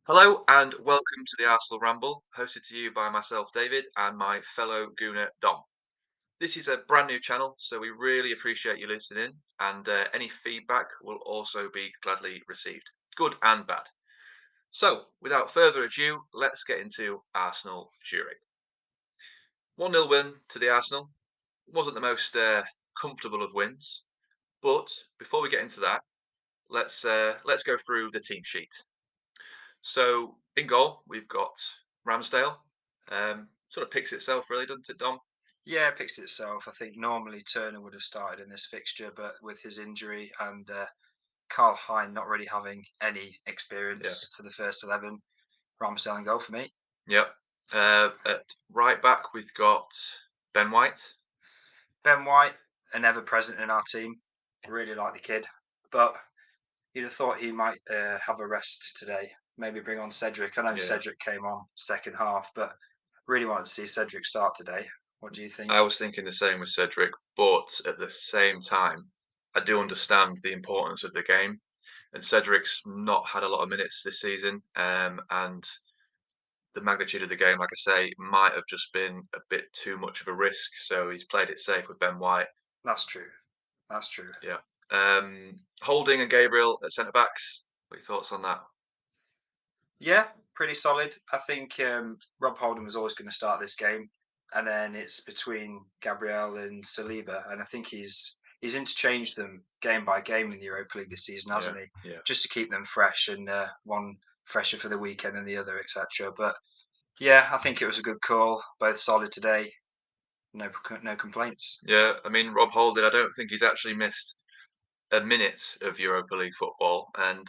Hello and welcome to the Arsenal Ramble, hosted to you by myself, David, and my fellow Gooner, Dom. This is a brand new channel, so we really appreciate you listening, and any feedback will also be gladly received, good and bad. So, without further ado, let's get into Arsenal Zurich. 1-0 win to the Arsenal. Wasn't the most comfortable of wins, but before we get into that, let's go through the team sheet. So in goal, we've got Ramsdale. Sort of picks itself, really, doesn't it, Dom? Yeah, it picks itself. I think normally Turner would have started in this fixture, but with his injury and Carl Hein not really having any Yeah. experience for the first 11, Ramsdale and goal for me. Yep. At right back, we've got Ben White. Ben White, an ever present in our team. Really like the kid, but you'd have thought he might have a rest today. Maybe bring on Cedric. I know Yeah. Cedric came on second half, but really wanted to see Cedric start today. What do you I think? was thinking the same with Cedric, but at the same time, I do understand the importance of the game. And Cedric's not had a lot of minutes this season, and the magnitude of the game, like I say, might have just been a bit too much of a risk. So he's played it safe with Ben White. That's true. That's true. Yeah. Holding and Gabriel at centre backs. What are your thoughts on that? Yeah, pretty solid. I think Rob Holding was always going to start this game, and then it's between Gabriel and Saliba, and I think he's interchanged them game by game in the Europa League this season, Yeah, hasn't he? yeah, Just to keep them fresh and one fresher for the weekend than the other, etc. But yeah, I think it was a good call. Both solid today. No complaints. yeah. I mean, Rob Holding, I don't think he's actually missed a minute of Europa League football, and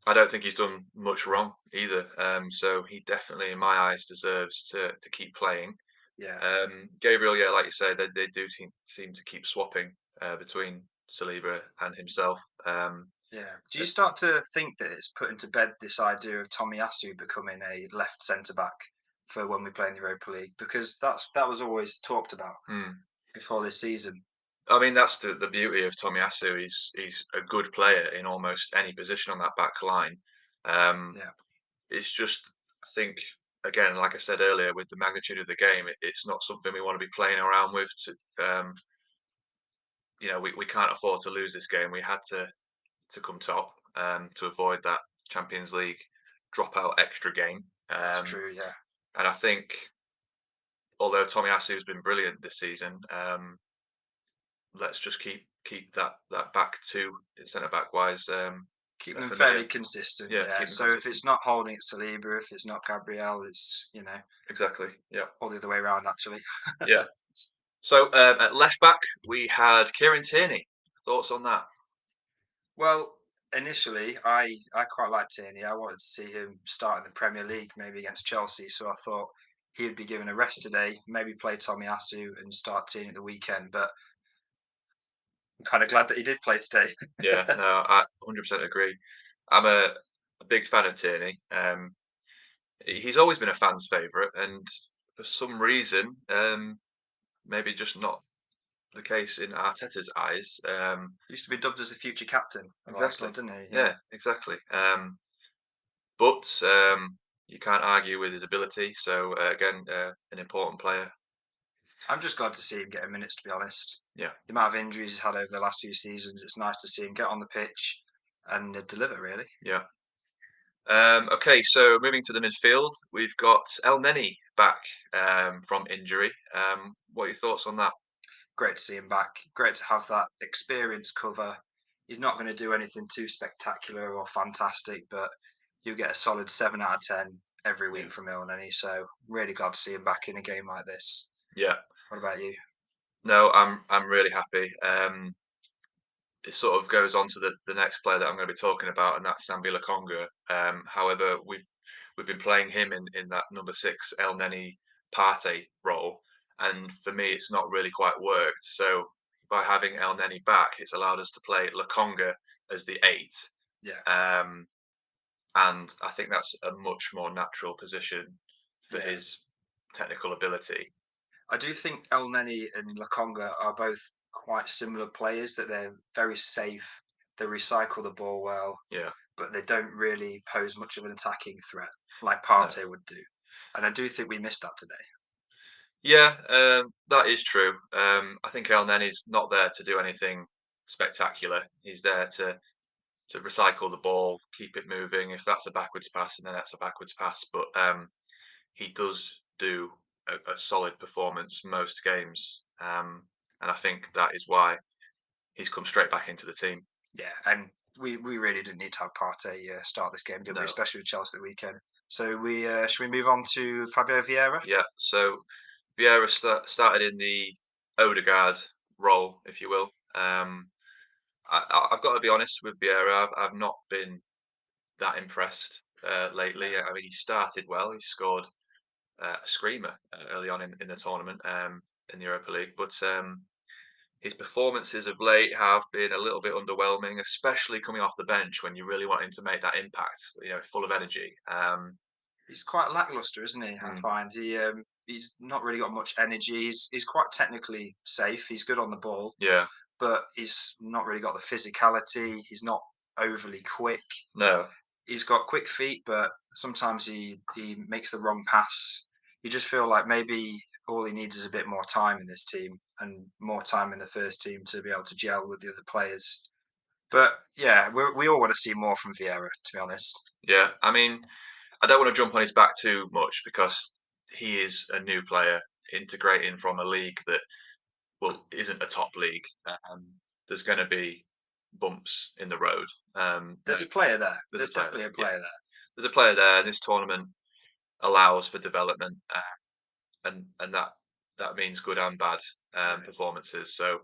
I don't think he's done much wrong either. So he definitely, in my eyes, deserves to keep playing. Yeah, Gabriel, yeah, like you say, they do seem to keep swapping between Saliba and himself. yeah. Do Uh, you start to think that it's putting to bed this idea of Tomiyasu becoming a left centre back for when we play in the Europa League? Because that was always talked about hmm. before this season. I mean, that's the beauty of Tomiyasu. He's a good player in almost any position on that back line. Um, Yeah, it's just, I think, again, like I said earlier, with the magnitude of the game, it's not something we want to be playing around with. We can't afford to lose this game. We had to come top to avoid that Champions League dropout extra game. that's true. Yeah, And I think, although Tomiyasu has been brilliant this season, let's just keep that back two centre back wise keeping them familiar. fairly consistent. Yeah, Yeah. keep them So if consistent. it's not Holding, it's Saliba. If it's not Gabriel, it's Exactly. Yeah. all the other way around actually. Yeah. So at left back we had Kieran Tierney. Thoughts on that? Well, initially, I quite liked Tierney. I wanted to see him start in the Premier League, maybe against Chelsea. So I thought he'd be given a rest today, maybe play Tomiyasu and start Tierney at the weekend. But I'm kind of glad that he did play today. Yeah. No, I 100% agree. I'm a big fan of Tierney. He's always been a fan's favourite, and for some reason, maybe just not the case in Arteta's eyes. Used to be dubbed as the future captain of Arsenal, Exactly. didn't he? Yeah. Yeah, exactly. But you can't argue with his ability. So again, an important player. I'm just glad to see him getting minutes, to be honest. Yeah, The amount of injuries he's had over the last few seasons, it's nice to see him get on the pitch and deliver, really. yeah. Okay, so moving to the midfield, we've got El Neni back from injury. What are your thoughts on that? Great to see him back. Great to have that experience cover. He's not going to do anything too spectacular or fantastic, but you'll get a solid 7 out of 10 every Yeah, week from Ilneny. So really glad to see him back in a game like this. yeah. What about you? No, I'm really happy. It sort of goes on to the next player that I'm going to be talking about, and that's Sambi Lokonga. However, we've been playing him in that number six El Neni Partey role, and for me, it's not really quite worked. So by having El Neni back, it's allowed us to play Lokonga as the eight, Yeah, um, and I think that's a much more natural position for yeah. his technical ability. I do think Elneny and Lakonga are both quite similar players, that they're very safe. They recycle the ball well. Yeah, but they don't really pose much of an attacking threat like No. Partey would do. And I do think we missed that today. Yeah, that is true. I think El Nenny's not there to do anything spectacular. He's there to recycle the ball, keep it moving. If that's a backwards pass, and then that's a backwards pass. But he does do a solid performance most games, and I think that is why he's come straight back into the team. Yeah, and we really didn't need to have Partey start this game, did we? No, Especially with Chelsea the weekend. So we should we move on to Fabio Vieira? yeah. So Vieira started in the Odegaard role, if you will. I've got to be honest with Vieira. I've not been that impressed lately. I mean, he started well. He scored a screamer early on in the tournament in the Europa League, but his performances of late have been a little bit underwhelming, especially coming off the bench when you really want him to make that impact. Full of energy. He's quite lackluster, isn't he? I Mm, find he's not really got much energy. He's quite technically safe. He's good on the ball, yeah, but he's not really got the physicality. He's not overly quick. no, He's got quick feet, but sometimes he makes the wrong pass. You just feel like maybe all he needs is a bit more time in this team and more time in the first team to be able to gel with the other players. But yeah, we all want to see more from Vieira, to be honest. yeah. I mean, I don't want to jump on his back too much because he is a new player integrating from a league that isn't a top league. There's going to be bumps in the road. No, There's a player there. there's a There's player there. definitely a Yeah, player there. there's a player there. And this tournament allows for development, and that means good and bad Right. performances. So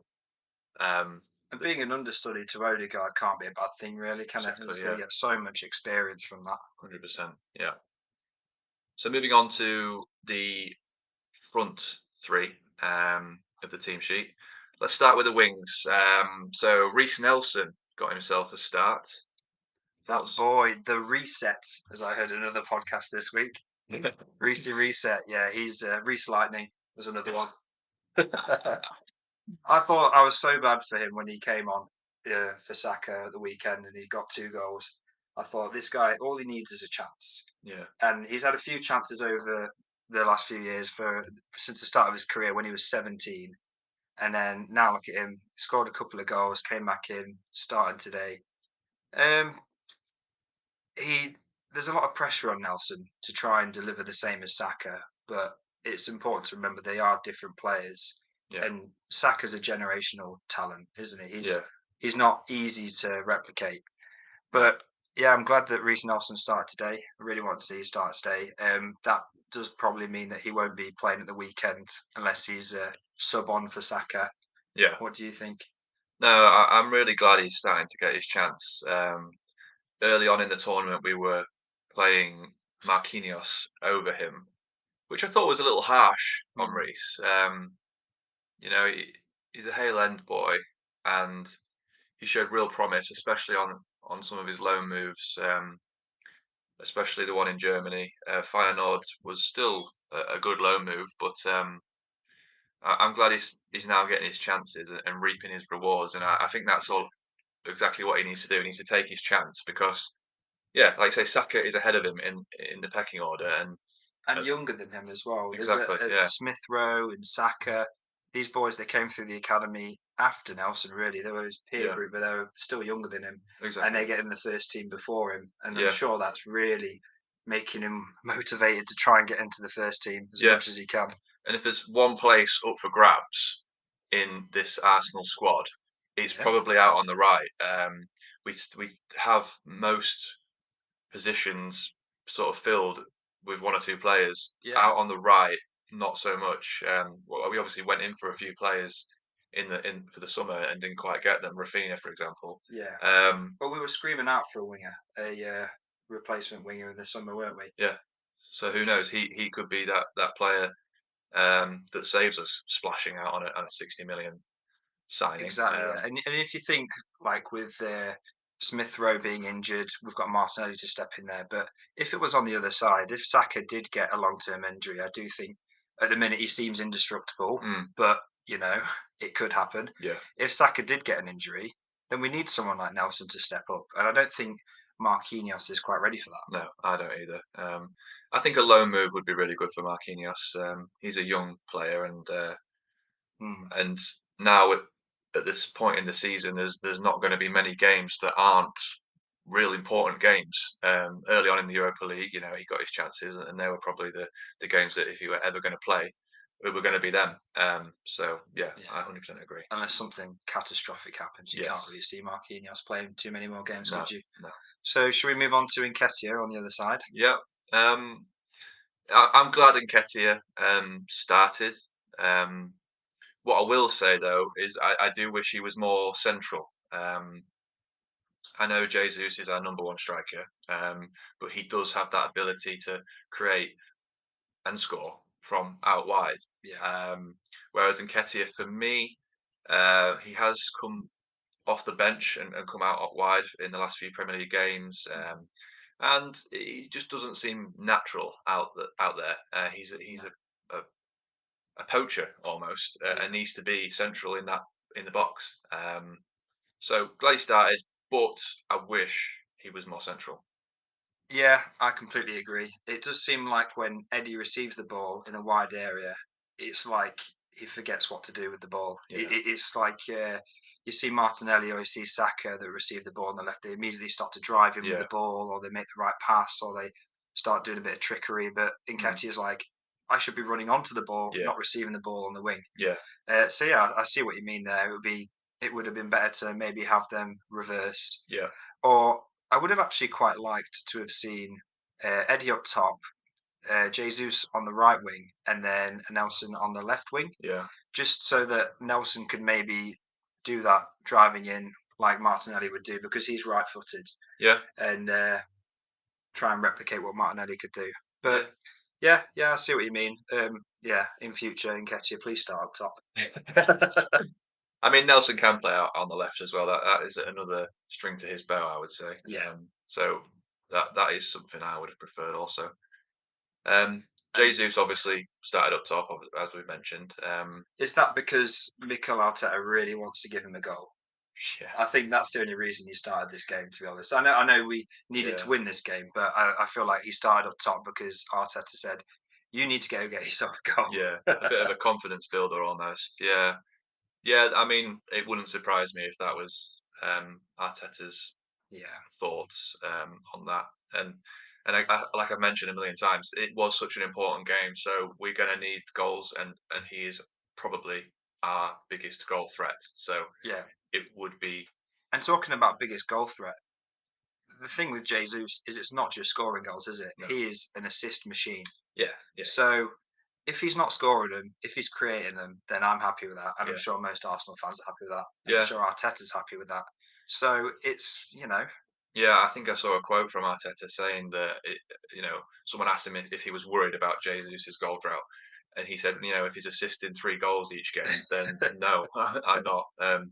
um, And there's being an understudy to Odegaard can't be a bad thing, really, can it? He's exactly, going yeah, to get so much experience from that. 100%. Yeah. So moving on to the front three of the team sheet. Let's start with the wings. So Reece Nelson got himself a start. That Thoughts? boy, the reset, as I heard another podcast this week. Reese Reset, yeah, he's Reese Lightning was another one. I thought I was so bad for him when he came on for Saka at the weekend and he got 2 goals. I thought this guy, all he needs is a chance, Yeah, and he's had a few chances over the last few years for since the start of his career when he was 17, and then now look at him, scored a couple of goals, came back in, starting today. Um, he there's a lot of pressure on Nelson to try and deliver the same as Saka, but it's important to remember they are different players. yeah, And Saka's a generational talent, isn't he? yeah. He's not easy to replicate. No, But yeah, I'm glad that Reece Nelson started today. I really want to see him start today. That does probably mean that he won't be playing at the weekend unless he's sub on for Saka. yeah. What do you think? No, I'm really glad he's starting to get his chance. Early on in the tournament, we were playing Marquinhos over him, which I thought was a little harsh on Mm, Reece. You know, he's a Hale End boy, and he showed real promise, especially on some of his loan moves, especially the one in Germany. Feyenoord was still a good loan move, but I'm glad he's now getting his chances and reaping his rewards, and I think that's all exactly what he needs to do. He needs to take his chance because, yeah, like I say, Saka is ahead of him in the pecking order, and and uh, younger than him as well. There's exactly, a yeah, Smith Rowe and Saka. These boys they came through the academy after Nelson. Really, they were his peer yeah, group, but they were still younger than him, and exactly, they get in the first team before him. And I'm yeah, sure that's really making him motivated to try and get into the first team as yeah. much as he can. And if there's one place up for grabs in this Arsenal squad, it's Yeah, probably out on the right. We have most positions sort of filled with one or two players. yeah, Out on the right, not so much. Well, we obviously went in for a few players in for the summer and didn't quite get them. Rafinha, for example. yeah. Um, But we were screaming out for a winger, a replacement winger in the summer, weren't we? yeah. So who knows? He could be that player that saves us splashing out on a 60 million signing. Exactly, yeah. And if you think like with Smith Rowe being injured, we've got Martinelli to step in there. But if it was on the other side, if Saka did get a long term injury, I do think at the minute he seems indestructible, Mm, but you know, it could happen. yeah, If Saka did get an injury, then we need someone like Nelson to step up. And I don't think Marquinhos is quite ready for that. No, I don't either. I think a loan move would be really good for Marquinhos. He's a young player, Mm, and now at this point in the season, there's not going to be many games that aren't real important games. Early on in the Europa League, he got his chances, and they were probably the games that if he were ever going to play, it were going to be them. So yeah, yeah. I 100% agree. Unless something catastrophic happens, you can't Yes. really see Marquinhos playing too many more games, No. could you? No. So, should we move on to Nketiah on the other side? Yeah. Um, I'm glad Nketiah started. Um, what I will say though is I do wish he was more central. I know Jesus is our number one striker, but he does have that ability to create and score from out wide. Yeah. Whereas Nketiah, for me, he has come off the bench and come out wide in the last few Premier League games, and he just doesn't seem natural out there. He's No. a, a poacher almost, Yeah. and needs to be central in the box. So glad he started, but I wish he was more central. Yeah, I completely agree. It does seem like when Eddie receives the ball in a wide area, it's like he forgets what to do with the ball. Yeah, It's like you see Martinelli or you see Saka that receive the ball on the left, they immediately start to drive in with the yeah, ball, or they make the right pass, or they start doing a bit of trickery. But mm, Nketiah is like, I should be running onto the ball, yeah, not receiving the ball on the wing. yeah, So yeah, I see what you mean there. It would have been better to maybe have them reversed, yeah, or I would have actually quite liked to have seen Eddie up top, Jesus on the right wing, and then Nelson on the left wing, yeah, just so that Nelson could maybe do that driving in like Martinelli would do because he's right-footed, yeah, and try and replicate what Martinelli could do. yeah. But yeah, yeah, I see what you mean. Yeah, in future, Nketiah, please start up top. I mean, Nelson can play out on the left as well. That is another string to his bow, I would say. Yeah, So that is something I would have preferred also. Um, and Jesus obviously started up top, as we mentioned. is that because Mikel Arteta really wants to give him a goal? Yeah, I think that's the only reason he started this game, to be honest. I know we needed to yeah, win this game, but I feel like he started up top because Arteta said, "You need to go get yourself a goal." yeah. A bit of a confidence builder almost. Yeah, yeah. I mean, it wouldn't surprise me if that was Arteta's Yeah, thoughts on that. And like I've mentioned a million times, it was such an important game. So we're going to need goals, and he is probably our biggest goal threat. So yeah. it would be And talking about biggest goal threat, the thing with Jesus is it's not just scoring goals, is it? no, He is an assist machine. yeah, yeah, So if he's not scoring them, if he's creating them, then I'm happy with that, and I'm yeah, sure most Arsenal fans are happy with that, and I'm yeah, sure Arteta's happy with that. So it's yeah. I think I saw a quote from Arteta saying that someone asked him if he was worried about Jesus's goal drought, and he said, if he's assisting 3 goals each game, then no, I'm not. And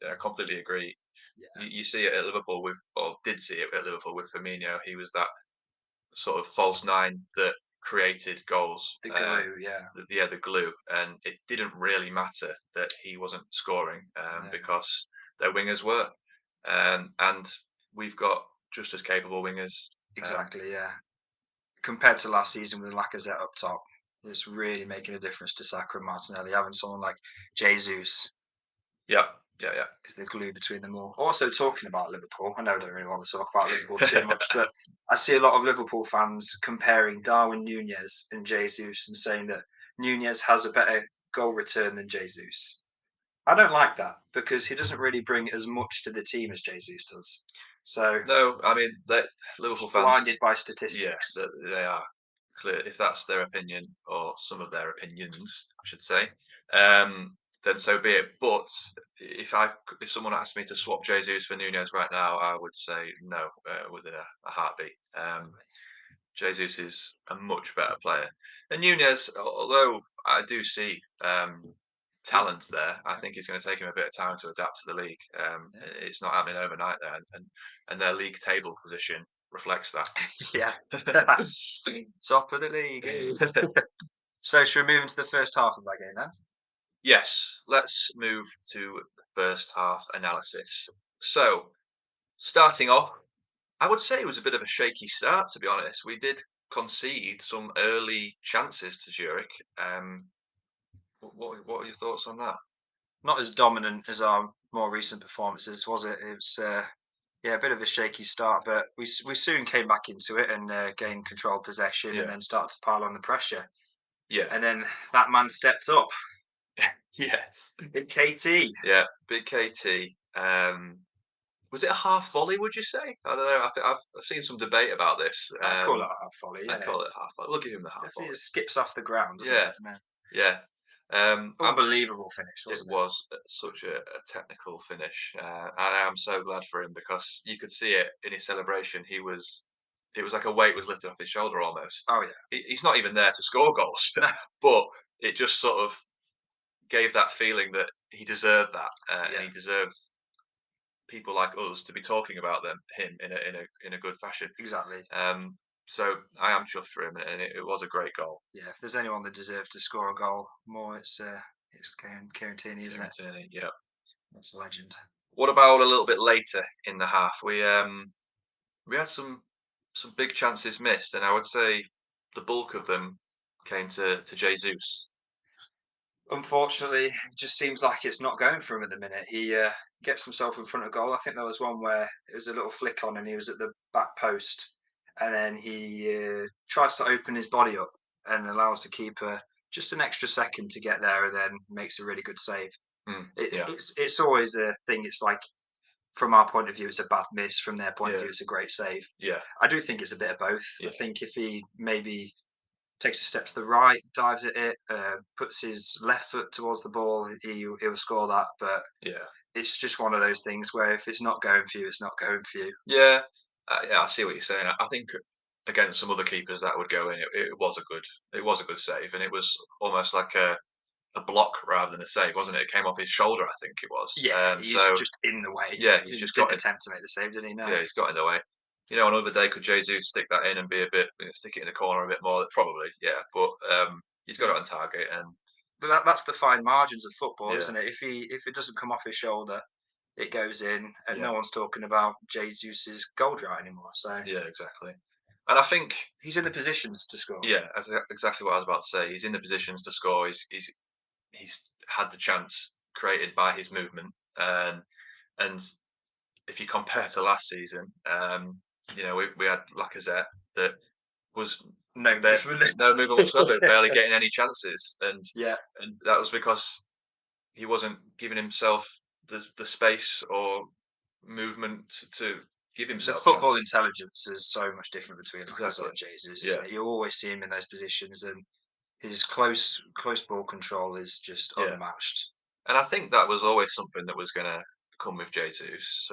I completely agree. yeah, You see it at Liverpool or did see it at Liverpool with Firmino. He was that sort of false nine that created goals. the glue, yeah. The glue, and it didn't really matter that he wasn't scoring No. because their wingers were, and we've got just as capable wingers. Exactly, yeah. Compared to last season with Lacazette up top, it's really making a difference to Saka and Martinelli. Having someone like Jesus Yeah, yeah, is the glue between them all. Also, talking about Liverpool, I know I don't really want to talk about Liverpool too yeah. much, but I see a lot of Liverpool fans comparing Darwin Nunez and Jesus and saying that Nunez has a better goal return than Jesus. I don't like that because he doesn't really bring as much to the team as Jesus does. So, No, I mean that Liverpool fans. blinded by Yeah, statistics. they are clear. If that's their opinion or some of their opinions, I should say, then so be it. But if someone asked me to swap Jesus for Nunez right now, I would say no within a heartbeat. Jesus is a much better player. And Nunez, although I do see talent there, I think it's going to take him a bit of time to adapt to the league. It's not happening overnight there, and their league table position reflects that. Yeah. Top of the league. So should we move into the first half of that game then? Yes, let's move to the first half analysis. So, starting off, I would say it was a bit of a shaky start, to be honest. We did concede some early chances to Zurich. What are your thoughts on that? Not as dominant as our more recent performances, was it? It was, yeah, a bit of a shaky start, but we soon came back into it and gained control of possession, and Yeah. then started to pile on the pressure. Yeah. And then that man stepped up, Yes. Big KT. Yeah. Big KT. Was it a half volley, would you say? I don't know. I've seen some debate about this. I call it a half volley. I Yeah, call it half volley. We'll give him the half definitely volley. just skips off the ground, doesn't it? Yeah. And then Yeah. I'm unbelievable finish, It wasn't it? was such a technical finish. I am so glad for him because you could see it in his celebration. It was like a weight was lifted off his shoulder almost. Oh yeah, He's not even there to score goals, no, but it just sort of gave that feeling that he deserved that, and yeah, he deserved people like us to be talking about him in a good fashion. exactly. Um, so I am chuffed for him, and it was a great goal. Yeah, if there's anyone that deserves to score a goal more, it's Kieran Tierney, isn't Kieran it? Tierney, yeah. That's a legend. What about a little bit later in the half? We had some big chances missed, and I would say the bulk of them came to Jesus. Unfortunately, it just seems like it's not going for him at the minute. He gets himself in front of goal. I think there was one where it was a little flick on and he was at the back post, and then he tries to open his body up and allows the keeper just an extra second to get there, and then makes a really good save. Yeah, It's always a thing. It's like from our point of view, it's a bad miss. From their point of yeah, view, it's a great save. yeah, I do think it's a bit of both. I yeah, think if he maybe takes a step to the right, dives at it, puts his left foot towards the ball, he'll score that. But yeah, it's just one of those things where if it's not going for you, it's not going for you. yeah. Yeah, I see what you're saying. I think against some other keepers that would go in. It was a good save, and it was almost like a block rather than a save, wasn't it? It came off his shoulder, I think it was. Yeah, he's So just in the way. yeah, He he's just didn't got it. attempt to make the save, did he? No. Yeah, he's got in the way. Another day could Jesus stick that in and be a bit, stick it in the corner a bit more? Probably, yeah. But he's got it on target, and But that's the fine margins of football, yeah, isn't it? If it doesn't come off his shoulder, it goes in, and yeah, no one's talking about Jesus' goal drought anymore. So yeah, exactly. And I think, he's in the positions to score. yeah, that's exactly what I was about to say. He's in the positions to score. He's had the chance created by his movement, and if you compare to last season, we had Lacazette that was No movement. no movement whatsoever, barely getting any chances, Yeah, and that was because he wasn't giving himself the space or movement to give the himself football chances. intelligence is so much different between Lacazette Exactly. and Jesus, Yeah. isn't it? You always see him in those positions, and his close ball control is just Yeah. unmatched. And I think that was always something that was going to come with Jesus.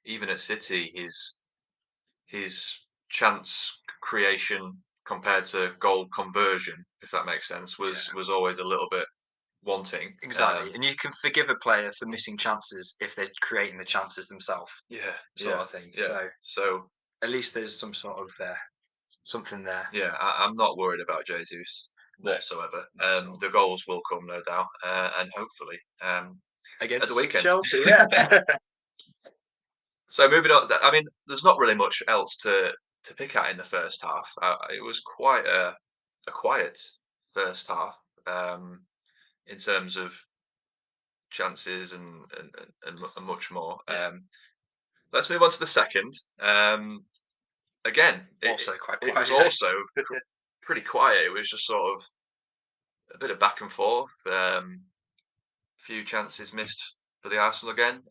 Even at City, his chance creation compared to goal conversion, if that makes sense, Yeah, was always a little bit wanting. exactly. And you can forgive a player for missing chances if they're creating the chances themselves, Yeah, sort yeah, of thing. yeah. So So at least there's some sort of something there. yeah, I'm not worried about Jesus No, whatsoever. not at all. The goals will come, no doubt, and hopefully at the Against weekend. Chelsea, yeah. So moving on, I mean, there's not really much else to pick at in the first half. It was quite a quiet first half in terms of chances and much more. Yeah, Let's move on to the second. Again, also quite it was quiet. Yeah, also pretty quiet. It was just sort of a bit of back and forth. Few chances missed for the Arsenal again.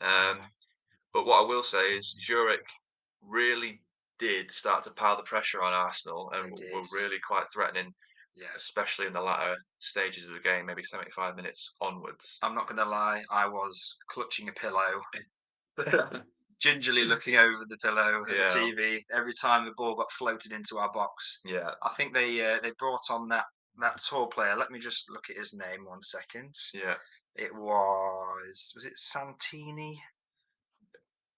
But what I will say is Zurich really did start to pile the pressure on Arsenal and they did. were really quite threatening, Yeah, especially in the latter stages of the game, maybe 75 minutes onwards. I'm not gonna lie. I was clutching a pillow, gingerly looking over the pillow at the Yeah, TV every time the ball got floated into our box. yeah, I think they brought on that tall player. Let me just look at his name 1 second. yeah. It was it Santini?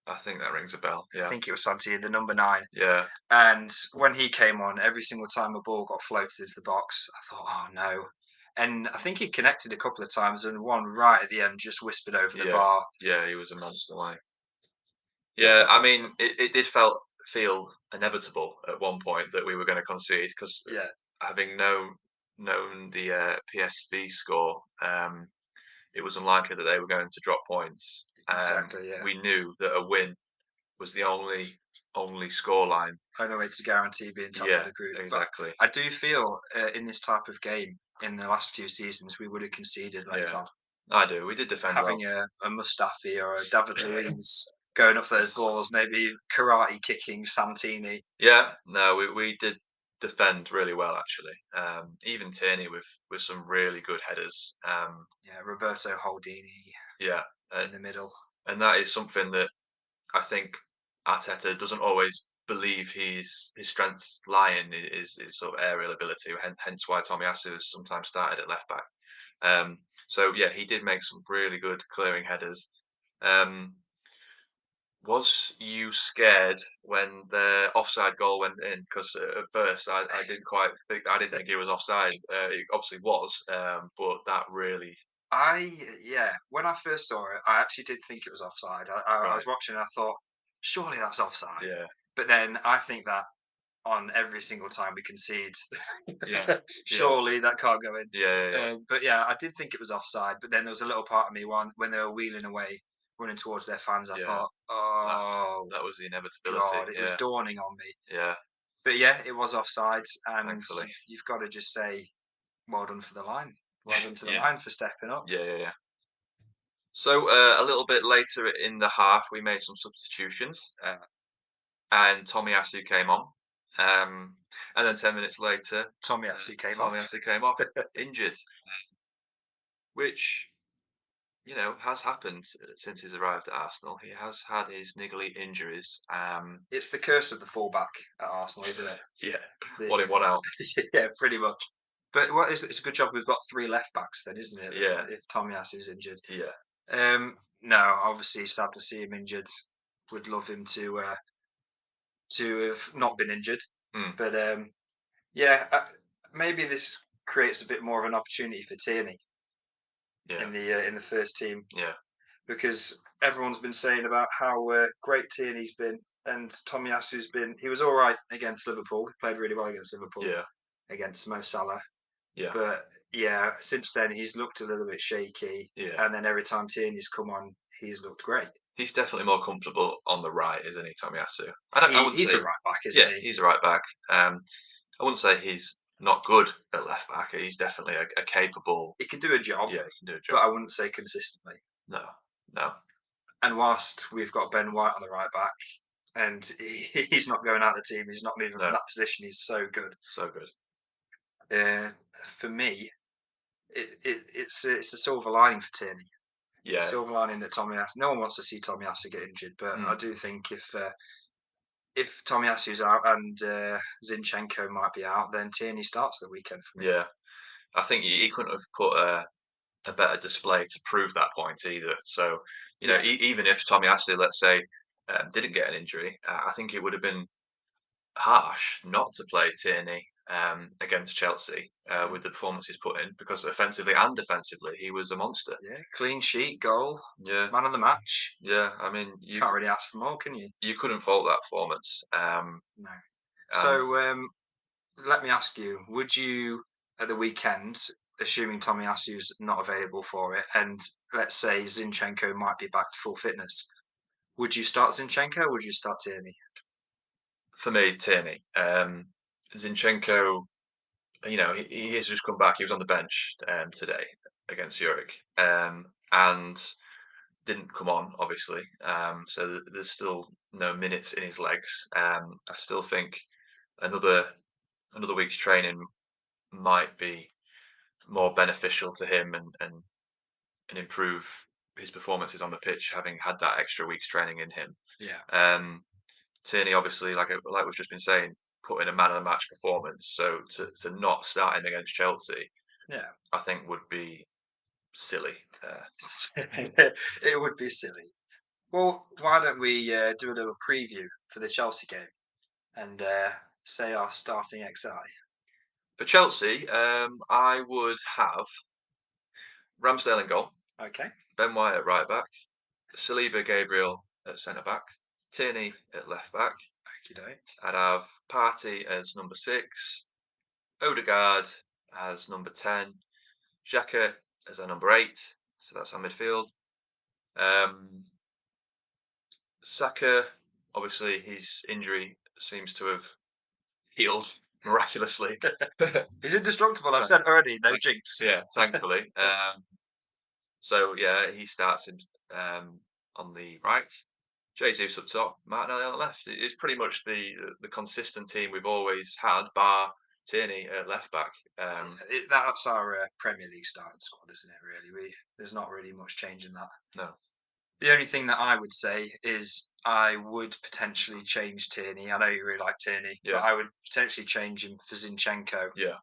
I think that rings a bell. I Yeah, think it was Santini, the number 9. yeah, And when he came on, every single time a ball got floated into the box, I thought, "Oh no!" And I think he connected a couple of times, and one right at the end just whispered over the yeah, bar. yeah. He was a monster, way. Yeah, I mean, it did felt. feel inevitable at one point that we were going to concede because Yeah, having known the PSV score, it was unlikely that they were going to drop points. exactly. Yeah, We knew that a win was the only scoreline. only way to guarantee being top of Yeah, the group. But exactly. I do feel in this type of game, in the last few seasons, we would have conceded late Yeah, on. I do. We did defend well. Having a Mustafi or a David Luiz going up for those balls, maybe karate kicking Santini. Yeah, no, we did defend really well actually. Even Tierney with some really good headers. Yeah, Roberto Holdini Yeah, in the middle. and that is something that I think Arteta doesn't always believe his strengths lie in his sort of aerial ability. Hence why Tomiyasu has sometimes started at left back. Um, so yeah, he did make some really good clearing headers. Um, was you scared when the offside goal went in? Because at first I didn't quite think I didn't think he was offside. He obviously was, but that really Yeah, when I first saw it, I actually did think it was offside. I right. was watching and I thought, surely that's offside. Yeah, But then I think that on every single time we concede, yeah, yeah, surely that can't go in. yeah, yeah, yeah. But yeah, I did think it was offside. But then there was a little part of me when they were wheeling away, running towards their fans. I Yeah. thought, That oh that was the inevitability. God, it was Yeah, dawning on me. yeah. But yeah, it was offside, and Thankfully. you've got to just say, well done for the line. Well done to the Yeah, line for stepping up. yeah, yeah, yeah. So a little bit later in the half, we made some substitutions, and Tomiyasu came on, and then 10 minutes later, Tommy actually came off. Tomiyasu came off injured, which has happened since he's arrived at Arsenal. He has had his niggly injuries. It's the curse of the fullback at Arsenal, isn't it? Yeah, one in, The one out. yeah, pretty much. But what is it's a good job we've got three left backs then, isn't it? Yeah, If Tomiyasu's injured. yeah, No, obviously sad to see him injured. Would love him to have not been injured. mm, But yeah, maybe this creates a bit more of an opportunity for Tierney yeah, in the first team yeah, because everyone's been saying about how great Tierney's been and Tomiyasu's been. He was all right against Liverpool. He played really well against Liverpool yeah, against Mo Salah. yeah, But yeah, since then he's looked a little bit shaky, yeah. and then every time Tierney's come on, he's looked great. He's definitely more comfortable on the right, isn't he, Tomiyasu? I wouldn't He's a say, right back, isn't yeah, he? he's a right back. I wouldn't say he's not good at left back. He's definitely a capable. He can do a job, Yeah, he can do a but job. I wouldn't say consistently. No, no, And whilst we've got Ben White on the right back, and he's not going out of the team, he's not moving from no. that position. He's so good. So good. Uh, for me, it's a silver lining for Tierney. A Yeah. silver lining that Tomiyasu. No one wants to see Tomiyasu get injured, but I Mm, do think if Tomiyasu's out and Zinchenko might be out, then Tierney starts the weekend for me. yeah. I think he couldn't have put a better display to prove that point either. So, Yeah, even if Tomiyasu, let's say, didn't get an injury, I think it would have been harsh not to play Tierney against Chelsea mm, with the performance he's put in because offensively and defensively he was a monster. yeah. Clean sheet, goal, Yeah, man of the match. yeah. I mean, you Can't really ask for more, can you? you couldn't fault that performance. No. And So let me ask you: would you at the weekend, assuming Tomiyasu's not available for it, and let's say Zinchenko might be back to full fitness, would you start Zinchenko or would you start Tierney? for me, Tierney, Zinchenko, he has just come back. He was on the bench today against Zurich, and didn't come on, obviously. So there's still no minutes in his legs. I still think another another week's training might be more beneficial to him and improve his performances on the pitch, having had that extra week's training in him. Yeah. Um, Tierney, obviously, like we've just been saying, put in a man of the match performance. So to not start him against Chelsea, Yeah. I think would be silly. It would be silly. Well, why don't we do a little preview for the Chelsea game and say our starting XI? For Chelsea, I would have Ramsdale in goal, Okay. Ben White at right back, Saliba Gabriel at centre back, Tierney at left back, Okey-doke. I'd have Partey as number 6, Odegaard as number 10, Xhaka as our number 8, so that's our midfield. Um, Saka, obviously, his injury seems to have healed miraculously. He's indestructible, I've Thank- said already, no thank- jinx. yeah, thankfully. So yeah, he starts in, on the right. Jesus up top, Martinelli on the left. It's pretty much the consistent team we've always had, bar Tierney at left back. That's our Premier League starting squad, isn't it? Really, there's not really much change in that. No, The only thing that I would say is I would potentially change Tierney. I know you really like Tierney, but yeah, I would potentially change him for Zinchenko. yeah,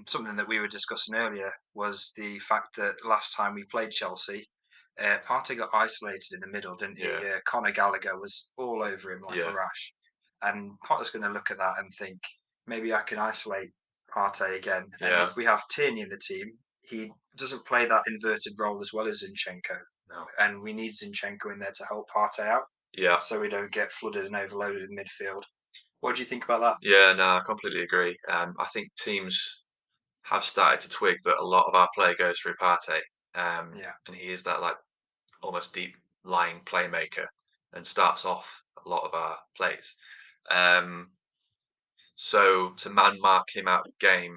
Something that we were discussing earlier was the fact that last time we played Chelsea, Partey got isolated in the middle, didn't he? yeah, Conor Gallagher was all over him like a yeah, rash. And Potter's going to look at that and think, maybe I can isolate Partey again. And yeah. if we have Tierney in the team, he doesn't play that inverted role as well as Zinchenko. No, And we need Zinchenko in there to help Partey out yeah, so we don't get flooded and overloaded in midfield. What do you think about that? yeah. No, I completely agree. I think teams have started to twig that a lot of our play goes through Partey, Yeah. and he is that like almost deep lying playmaker and starts off a lot of our plays. Um, so to man mark him out of the game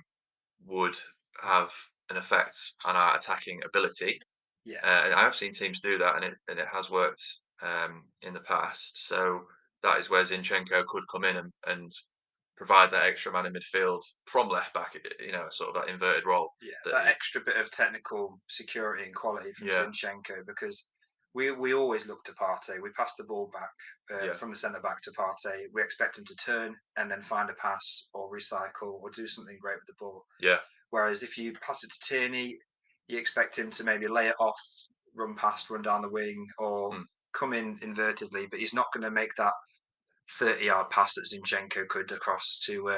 would have an effect on our attacking ability. Yeah. And I have seen teams do that, and it has worked in the past. So that is where Zinchenko could come in and provide that extra man in midfield from left back. Sort of that inverted role. Yeah, That that extra bit of technical security and quality from yeah, Zinchenko because we always look to Partey. We pass the ball back yeah, from the centre back to Partey. We expect him to turn and then find a pass or recycle or do something great with the ball. yeah, Whereas if you pass it to Tierney, you expect him to maybe lay it off, run past, run down the wing, or mm, come in invertedly. But he's not going to make that 30-yard pass that Zinchenko could across to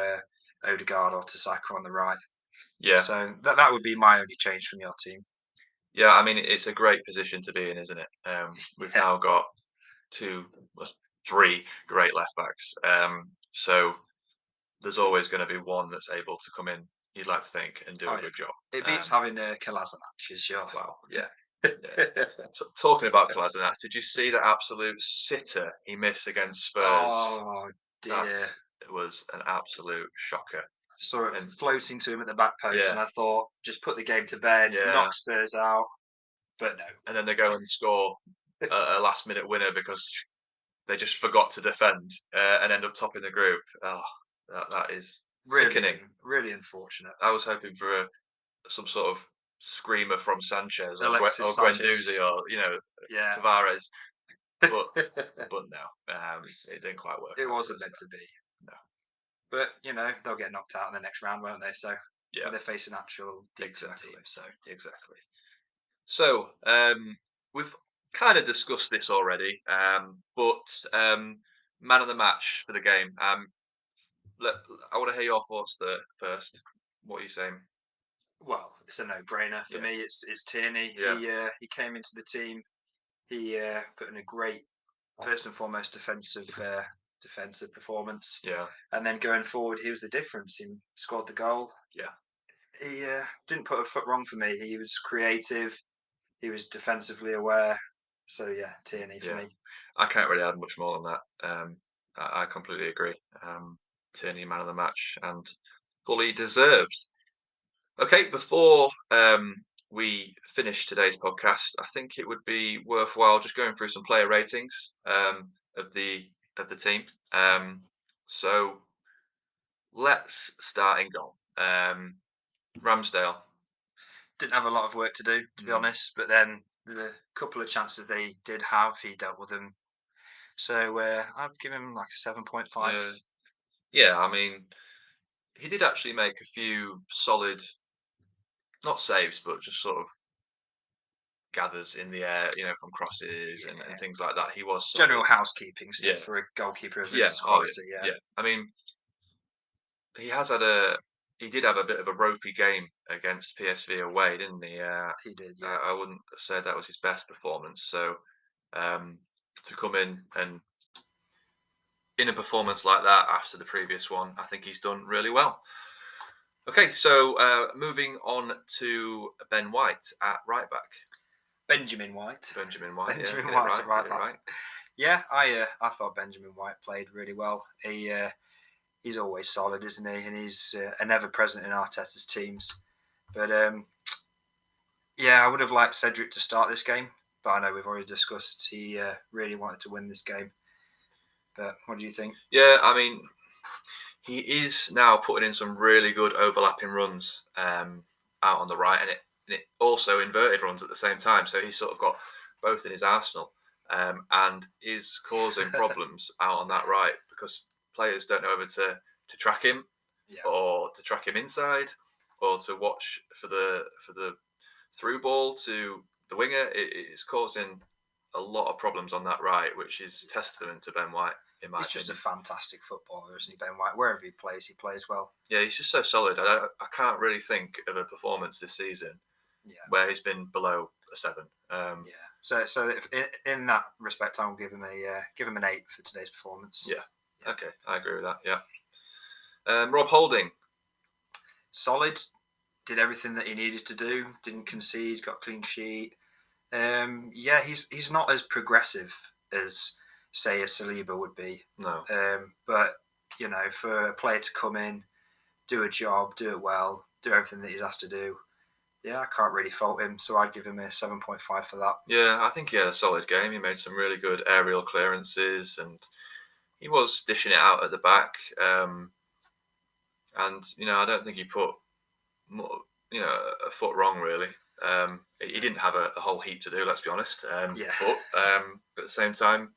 Odegaard or to Saka on the right. yeah. So that would be my only change from your team. Yeah, I mean, it's a great position to be in, isn't it? We've Yeah. now got well, three great left backs. So there's always going to be one that's able to come in, you'd like to think, and do Oh a yeah. good job. It beats having Kolasinac as your. Wow, yeah, yeah. Talking about Kolasinac, did you see that absolute sitter he missed against Spurs? Oh That dear. was an absolute shocker. Saw it And floating to him at the back post, yeah, and I thought, just put the game to bed, yeah. knock Spurs out. But no. And then they go and score a last minute winner because they just forgot to defend and end up topping the group. Oh, that is Really, sickening. really unfortunate. I was hoping for some sort of screamer from Sanchez or Alexis or Sanchez. Guendouzi or Yeah. Tavares, but It but no, it didn't quite work out for wasn't us. meant to be. No, But they'll get knocked out in the next round, won't they? So yeah, they're facing actual decent exactly, teams. So exactly. So we've kind of discussed this already, but man of the match for the game. Let, I want to hear your thoughts there first. What are you saying? well, it's a no-brainer for Yeah, me. It's Tierney. yeah, He came into the team. He put in a great, first and foremost, defensive performance, yeah, and then going forward, he was the difference. He scored the goal. yeah, He didn't put a foot wrong for me. He was creative. He was defensively aware. So yeah, Tierney for yeah. me. I can't really add much more on that. I completely agree. Tierney man of the match and fully deserved. Okay, before we finish today's podcast, I think it would be worthwhile just going through some player ratings of the team. So let's start in goal. Ramsdale. Didn't have a lot of work to do, to be Mm, honest. But then the couple of chances they did have, he dealt with them. So I'd give him like a 7.5. yeah, yeah. I mean, he did actually make a few solid, not saves, but just sort of gathers in the air, from crosses and Yeah, things like that. He was solid. general housekeeping Yeah, stuff for a goalkeeper of yeah. his Oh, quality. Yeah, yeah, yeah. I mean, he has had a he did have a bit of a ropey game against PSV away, didn't he? he did. Yeah, I wouldn't have said that was his best performance. So to come in and in a performance like that after the previous one, I think he's done really well. Okay, so moving on to Ben White at right back. Benjamin White. Benjamin White, Benjamin yeah, White at right get it back. right. Yeah, I thought Benjamin White played really well. He's always solid, isn't he? And he's an ever present in Arteta's teams. But yeah, I would have liked Cedric to start this game, but I know we've already discussed he really wanted to win this game. But what do you think? Yeah, I mean, he is now putting in some really good overlapping runs out on the right, and it also inverted runs at the same time. So he's sort of got both in his arsenal, and is causing problems out on that right because players don't know whether to track him or to track him inside or to watch for the through ball to the winger. It's causing a lot of problems on that right, which is testament to Ben White. He's just a fantastic footballer, isn't he, Ben White? Wherever he plays well. Yeah, he's just so solid. I can't really think of a performance this season where he's been below a 7. Yeah. So if, in that respect, I'll give him an 8 for today's performance. Yeah. Okay, I agree with that. Yeah. Rob Holding. Solid. Did everything that he needed to do. Didn't concede. Got a clean sheet. Yeah, he's not as progressive as, say, a Saliba would be. No. But, for a player to come in, do a job, do it well, do everything that he's asked to do, yeah, I can't really fault him. So I'd give him a 7.5 for that. Yeah, I think he had a solid game. He made some really good aerial clearances and he was dishing it out at the back. And, I don't think he put, a foot wrong, really. He didn't have a whole heap to do, let's be honest. But at the same time,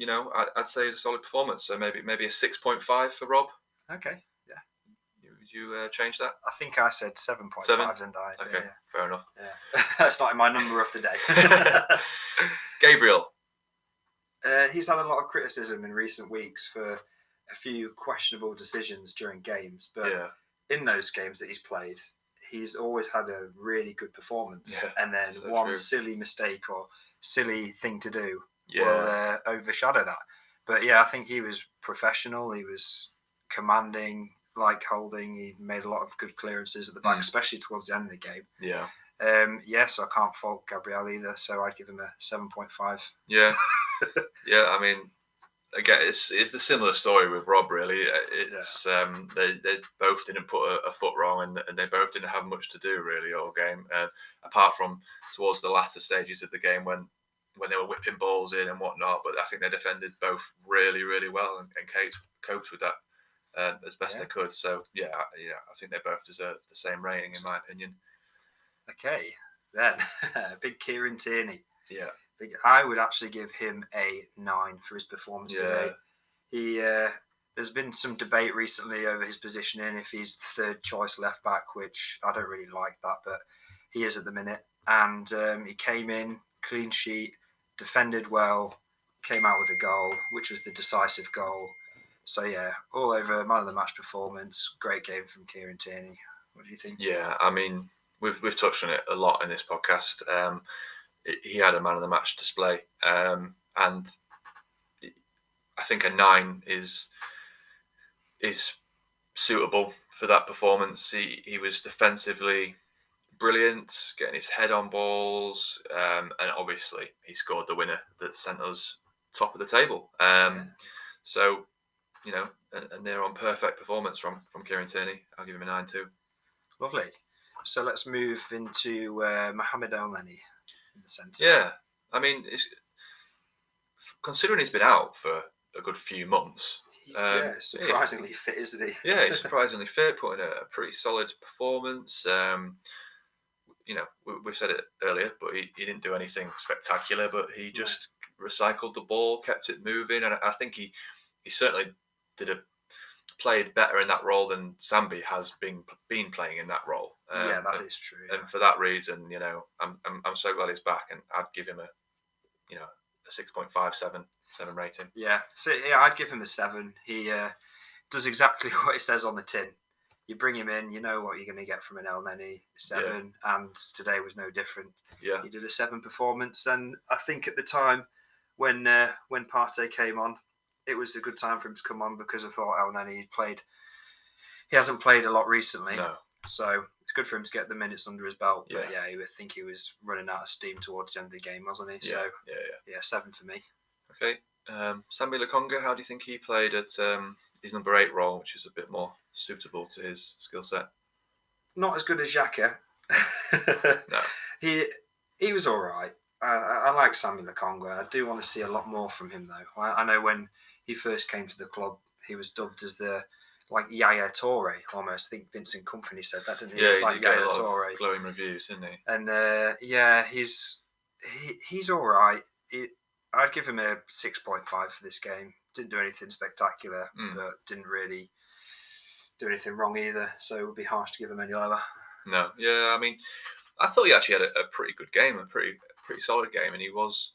I'd say it's a solid performance. So maybe a 6.5 for Rob. Okay, yeah. Would you change that? I think I said 7.5, didn't I? Okay, fair enough. Yeah. That's not my number of the day. Gabriel. He's had a lot of criticism in recent weeks for a few questionable decisions during games. But in those games that he's played, he's always had a really good performance. Yeah, and then one silly mistake or silly thing to do will overshadow that. But yeah, I think he was professional. He was commanding, like Holding. He made a lot of good clearances at the back, especially towards the end of the game. Yeah. So I can't fault Gabriel either. So I'd give him a 7.5. Yeah. Yeah, I mean, again, it's the similar story with Rob, really. It's they both didn't put a foot wrong, and they both didn't have much to do really all game, apart from towards the latter stages of the game when they were whipping balls in and whatnot. But I think they defended both really, really well, and Kate coped with that as best they could. So I think they both deserve the same rating in my opinion. Okay, then big Kieran Tierney. Yeah. I would actually give him a 9 for his performance today. There's been some debate recently over his positioning, if he's third choice left back, which I don't really like that, but he is at the minute. And he came in, clean sheet, defended well, came out with a goal, which was the decisive goal. So yeah, all over man of the match performance. Great game from Kieran Tierney. What do you think? Yeah, I mean, we've touched on it a lot in this podcast. He had a man of the match display, and I think a 9 is suitable for that performance. He was defensively brilliant, getting his head on balls, and obviously he scored the winner that sent us top of the table. So, a near on perfect performance from Kieran Tierney. I'll give him a 9 too. Lovely. So let's move into Mohamed Elneny in the centre. Yeah, I mean, considering he's been out for a good few months, he's surprisingly fit, isn't he? Yeah, he's surprisingly fit, putting a pretty solid performance. We've said it earlier, but he didn't do anything spectacular, but he just recycled the ball, kept it moving, and I think he certainly played better in that role than Sambi has been playing in that role. That is true. And for that reason, I'm so glad he's back, and I'd give him a 6.5, 7 rating. Yeah, so I'd give him a 7. He does exactly what it says on the tin. You bring him in, you know what you're going to get from an Elneny, 7, and today was no different. Yeah, he did a 7 performance, and I think at the time when Partey came on, it was a good time for him to come on because I thought Elneny he hasn't played a lot recently. No. So it's good for him to get the minutes under his belt. Yeah. But yeah, I think he was running out of steam towards the end of the game, wasn't he? Yeah. So yeah. 7 for me. Okay. Sammy Lokonga, how do you think he played at his number 8 role, which is a bit more suitable to his skill set? Not as good as Xhaka. No. He was all right. I like Sammy Lokonga. I do want to see a lot more from him, though. I know when he first came to the club, he was dubbed as the Yaya Toure almost. I think Vincent Kompany said that, didn't he? Yeah, it's he like did get Yaya a lot Toure. of glowing reviews, didn't he? And he's all right. I'd give him a 6.5 for this game. Didn't do anything spectacular, but didn't really do anything wrong either. So it would be harsh to give him any lower. No, yeah, I mean, I thought he actually had a pretty good game, a pretty solid game, and he was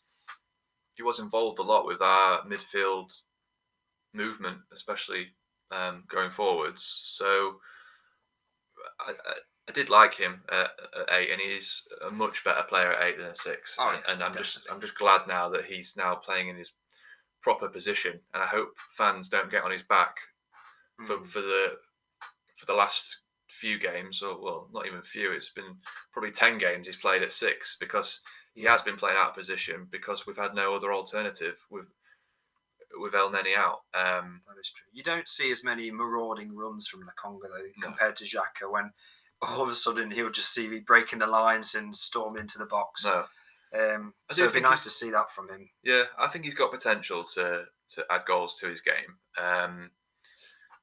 involved a lot with our midfield movement, especially going forwards. So I did like him at 8, and he's a much better player at 8 than at 6. Oh, yeah, and I'm definitely. just glad now that he's now playing in his proper position, and I hope fans don't get on his back for the last few games, or well, not even few. It's been probably 10 games he's played at 6 because he has been playing out of position because we've had no other alternative with Elneny out. That is true. You don't see as many marauding runs from Lokonga though compared to Xhaka, when all of a sudden he'll just see me breaking the lines and storm into the box. No. So it'd be nice to see that from him. Yeah, I think he's got potential to add goals to his game.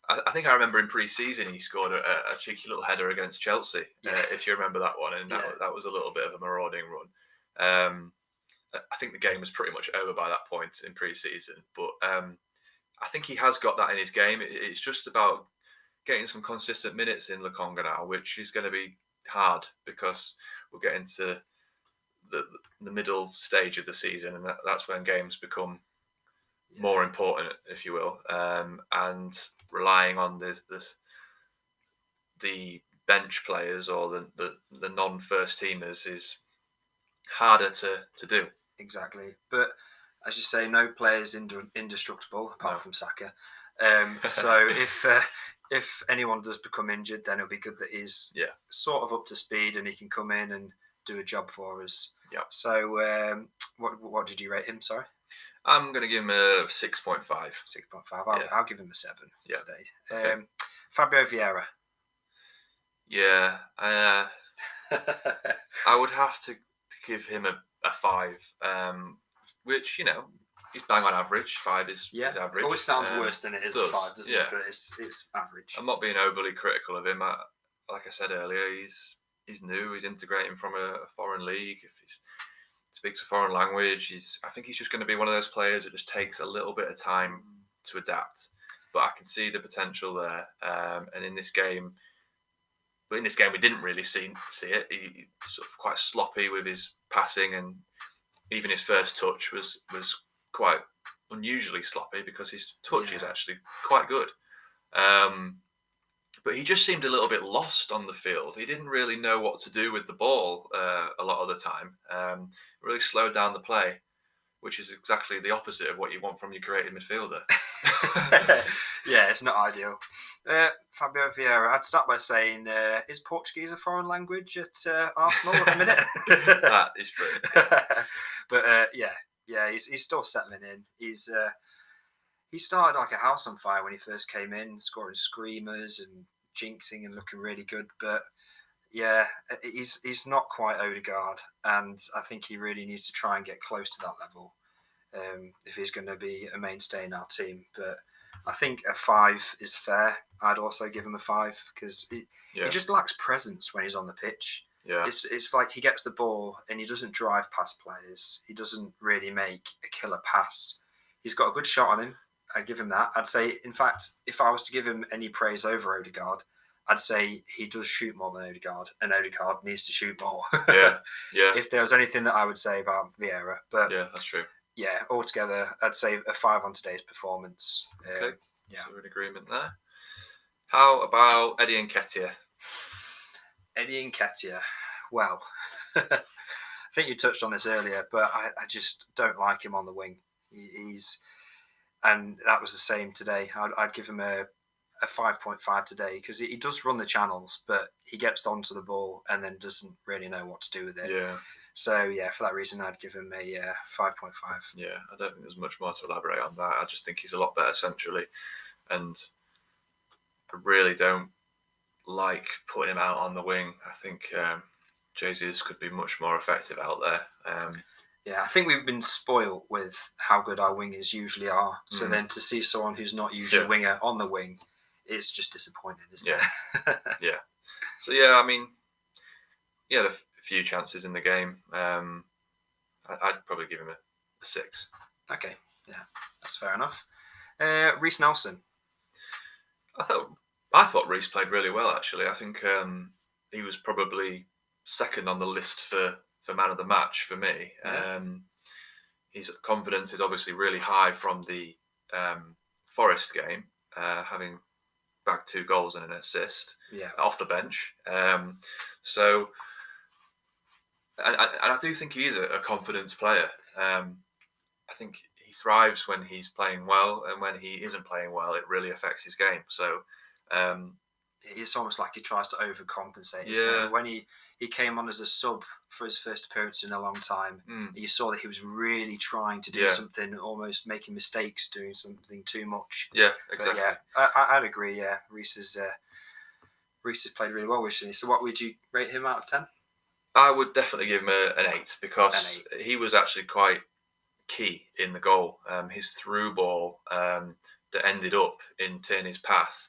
I think I remember in pre-season he scored a cheeky little header against Chelsea, if you remember that one, and that was a little bit of a marauding run. I think the game was pretty much over by that point in pre-season, but I think he has got that in his game. It's just about getting some consistent minutes in Lokonga now, which is going to be hard because we're getting to the middle stage of the season, and that's when games become more important, if you will, and relying on the bench players or the non-first teamers is harder to do. Exactly, but as you say, no player is indestructible apart from Saka. So if anyone does become injured, then it'll be good that he's sort of up to speed and he can come in and do a job for us. Yeah. So what did you rate him? Sorry. I'm going to give him a 6.5. 6.5. I'll give him a 7 today. Okay. Fabio Vieira. Yeah, I would have to give him a 5, which, you know, he's bang on average. 5 is average. It always sounds worse than it is at 5, doesn't it? But it's average. I'm not being overly critical of him. Like I said earlier, he's new. He's integrating from a foreign league. If he speaks a foreign language, I think he's just going to be one of those players that just takes a little bit of time to adapt. But I can see the potential there. And in this game, we didn't really see it. He sort of quite sloppy with his passing, and even his first touch was quite unusually sloppy because his touch is actually quite good. But he just seemed a little bit lost on the field. He didn't really know what to do with the ball a lot of the time. Really slowed down the play, which is exactly the opposite of what you want from your creative midfielder. Yeah, it's not ideal. Fabio Vieira, I'd start by saying, is Portuguese a foreign language at Arsenal at the minute? That is true. But he's still settling in. He started like a house on fire when he first came in, scoring screamers and jinxing and looking really good. But yeah, he's not quite Odegaard, and I think he really needs to try and get close to that level if he's going to be a mainstay in our team. But I think a 5 is fair. I'd also give him a 5 because he just lacks presence when he's on the pitch. Yeah. It's like he gets the ball and he doesn't drive past players. He doesn't really make a killer pass. He's got a good shot on him. I give him that. I'd say, in fact, if I was to give him any praise over Odegaard, I'd say he does shoot more than Odegaard, and Odegaard needs to shoot more. Yeah. If there was anything that I would say about Vieira, but yeah, that's true. Yeah, altogether, I'd say a 5 on today's performance. Okay, so we're in agreement there. How about Eddie Nketiah? Eddie Nketiah. Well, I think you touched on this earlier, but I just don't like him on the wing. and that was the same today. I'd give him a 5.5 today because he does run the channels, but he gets onto the ball and then doesn't really know what to do with it. Yeah. So yeah, for that reason, I'd give him a 5.5. Yeah, I don't think there's much more to elaborate on that. I just think he's a lot better centrally, and I really don't like putting him out on the wing. I think Jesus could be much more effective out there. Yeah, I think we've been spoilt with how good our wingers usually are. So then to see someone who's not usually a winger on the wing, it's just disappointing, isn't it? Yeah. So yeah, I mean, he had a few chances in the game. I'd probably give him a 6. Okay, yeah, that's fair enough. Reece Nelson. I thought Reece played really well, actually. I think he was probably second on the list for man of the match for me. Yeah. His confidence is obviously really high from the Forest game, having bagged 2 goals and an assist off the bench. So, and I do think he is a confidence player. I think he thrives when he's playing well, and when he isn't playing well, it really affects his game. So, it's almost like he tries to overcompensate. Yeah. When he came on as a sub for his first appearance in a long time, you saw that he was really trying to do something, almost making mistakes, doing something too much. Yeah, exactly. But yeah, I'd agree. Yeah, Reece has played really well recently. So, what would you rate him out of 10? I would definitely give him an 8 because he was actually quite key in the goal. His through ball that ended up in Tierney's path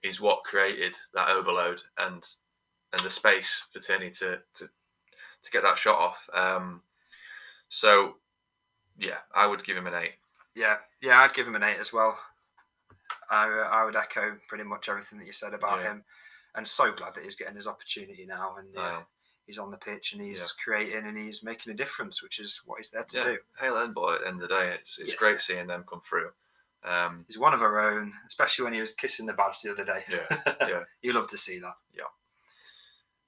is what created that overload and the space for Tierney to get that shot off. So yeah, I would give him an 8. Yeah, I'd give him an 8 as well. I would echo pretty much everything that you said about him, and so glad that he's getting his opportunity now, and he's on the pitch and he's creating and he's making a difference, which is what he's there to do. Hale End boy, at the end of the day, it's great seeing them come through. He's one of our own, especially when he was kissing the badge the other day. Yeah. You love to see that. Yeah.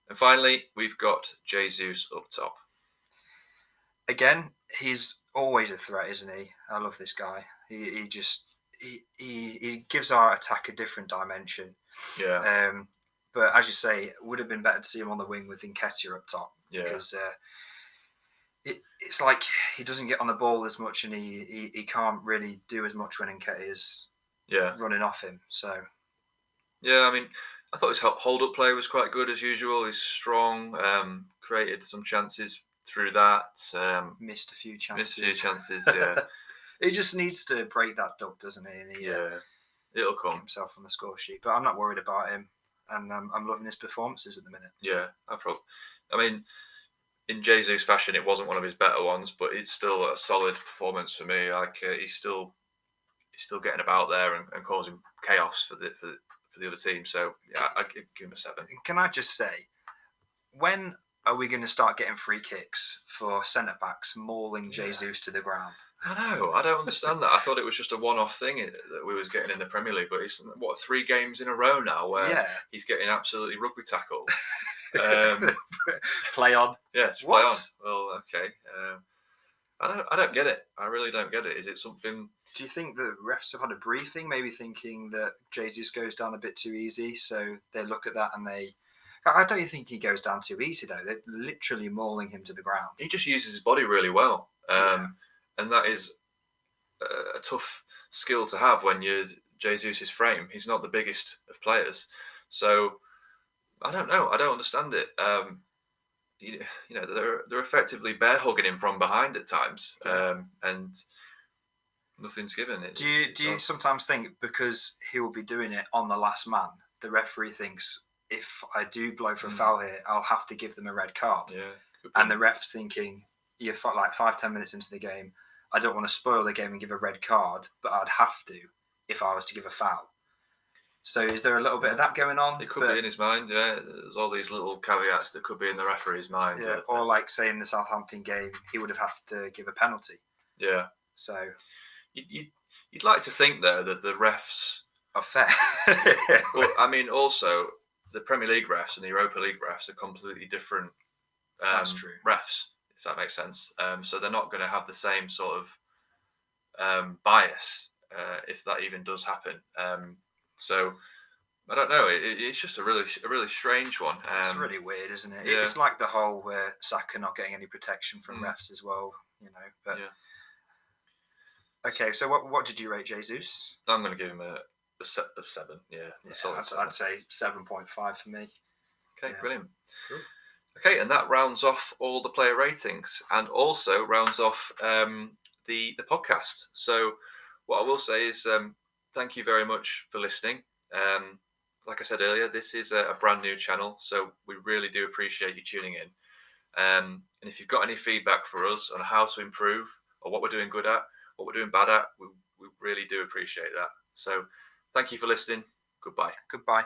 And finally, we've got Jesus up top. Again, he's always a threat, isn't he? I love this guy. He gives our attack a different dimension. Yeah. But as you say, it would have been better to see him on the wing with Nketiah up top. Yeah. Because it's like he doesn't get on the ball as much, and he can't really do as much when Nketiah is running off him. So yeah, I mean, I thought his hold-up play was quite good as usual. He's strong, created some chances through that. Missed a few chances. Yeah. He just needs to break that duck, doesn't he? And it'll come. Get himself on the score sheet. But I'm not worried about him, and I'm loving his performances at the minute. Yeah, I mean, in Jesus' fashion, it wasn't one of his better ones, but it's still a solid performance for me. Like he's still getting about there and causing chaos for the other team. So yeah, I'd give him a 7. Can I just say, when are we going to start getting free kicks for centre backs mauling Jesus to the ground? I know. I don't understand that. I thought it was just a one-off thing that we was getting in the Premier League, but it's 3 games in a row now where he's getting absolutely rugby tackled. Play on. Yeah, play on. Well, okay. I don't get it. I really don't get it. Is it something? Do you think the refs have had a briefing, maybe thinking that Jesus goes down a bit too easy, so they look at that and they... I don't think he goes down too easy, though. They're literally mauling him to the ground. He just uses his body really well. And that is a tough skill to have when you're Jesus' frame. He's not the biggest of players. So, I don't know. I don't understand it. You know, they're effectively bear hugging him from behind at times, and nothing's given. Do you sometimes think because he will be doing it on the last man, the referee thinks, if I do blow for a foul here, I'll have to give them a red card? Yeah. And the ref's thinking, you're like 5-10 minutes into the game, I don't want to spoil the game and give a red card, but I'd have to if I was to give a foul. So is there a little bit of that going on? It could be in his mind, yeah. There's all these little caveats that could be in the referee's mind. Yeah, or like, say, in the Southampton game, he would have had to give a penalty. Yeah. So you'd like to think, though, that the refs are fair. Well, I mean, also, the Premier League refs and the Europa League refs are completely different That's true. refs, if that makes sense. So they're not going to have the same sort of bias if that even does happen. So I don't know. It's just a really strange one. It's really weird, isn't it? Yeah. It's like the whole Saka not getting any protection from Mm, refs as well, you know. But yeah. okay, so what did you rate Jesus? I'm going to give him a 7. Yeah, Yeah, a solid I'd, 7. I'd say 7.5 for me. Okay, Yeah, brilliant. cool. Okay, and that rounds off all the player ratings and also rounds off the podcast. So, what I will say is thank you very much for listening. Like I said earlier, this is a brand new channel, so we really do appreciate you tuning in. And if you've got any feedback for us on how to improve or what we're doing good at, what we're doing bad at, we really do appreciate that. So, thank you for listening. Goodbye. Goodbye.